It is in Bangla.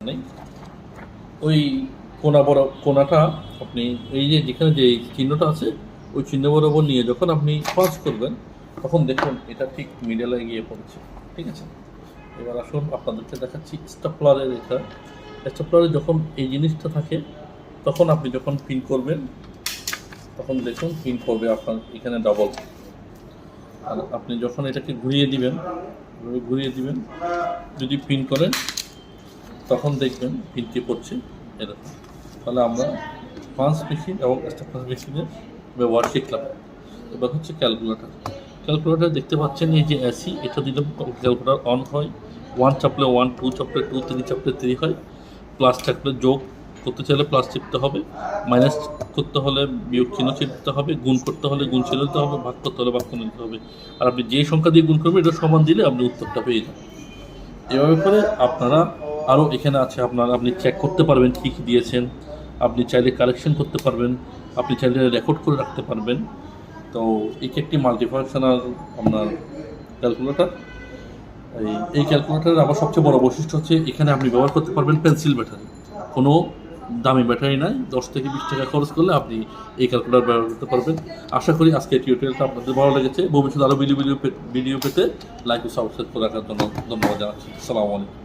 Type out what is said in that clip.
নেই। ওই কোনাটা আপনি এই যে যেখানে যে চিহ্নটা আছে ওই চিহ্ন বরাবর নিয়ে যখন আপনি পাঁচ করবেন তখন দেখুন এটা ঠিক মিডলে গিয়ে পড়ছে। ঠিক আছে, এবার আসুন আপনাদেরকে দেখাচ্ছি স্টাপলারের। এটা স্টাপলারে যখন এই জিনিসটা থাকে তখন আপনি যখন পিন করবেন তখন দেখুন পিন করবে আপনার এখানে ডবল। আর আপনি যখন এটাকে ঘুরিয়ে দিবেন যদি পিন করেন তখন দেখবেন পিনটি পড়ছে এরকম। তাহলে আমরা পাঁচ মেশিন এবং স্টাপলার মেশিনের ব্যবহার শিখলাম। এবার হচ্ছে ক্যালকুলেটার দেখতে পাচ্ছেন এই যে এসি, এটা দিলে ক্যালকুলেটার অন হয়। 1 চাপলে 1, 2 চাপলে 2, 3 চাপলে 3 হয়। প্লাস চাপলে যোগ করতে চাইলে প্লাস চিপতে হবে, মাইনাস করতে হলে বিয়োগ চিহ্ন চিপতে হবে, গুণ করতে হলে গুণ চিহ্ন দিতে হবে, ভাগ করতে হলে ভাগ চিহ্ন দিতে হবে। আর আপনি যে সংখ্যা দিয়ে গুণ করবেন এটা সমান দিলে আপনি উত্তরটা পেয়ে যাবেন। এভাবে করে আপনারা আরও এখানে আছে আপনি চেক করতে পারবেন কী কী দিয়েছেন, আপনি চাইলে কারেকশন করতে পারবেন, আপনি চাইলে রেকর্ড করে রাখতে পারবেন। তো এটি একটি মাল্টিফাংশনাল আপনার ক্যালকুলেটর। এই ক্যালকুলেটরের আমার সবচেয়ে বড় বৈশিষ্ট্য হচ্ছে এখানে আপনি ব্যবহার করতে পারবেন পেন্সিল ব্যাটারি। কোনো দামি ব্যাটারি নাই, 10 থেকে 20 টাকা খরচ করলে আপনি এই ক্যালকুলেটর ব্যবহার করতে পারবেন। আশা করি আজকের টিউটোরিয়ালটা আপনাদের ভালো লেগেছে। ভবিষ্যতে আরও ভিডিও পেতে লাইক ও সাবস্ক্রাইব করে রাখার জন্য ধন্যবাদ জানাচ্ছি। আসসালামু আলাইকুম।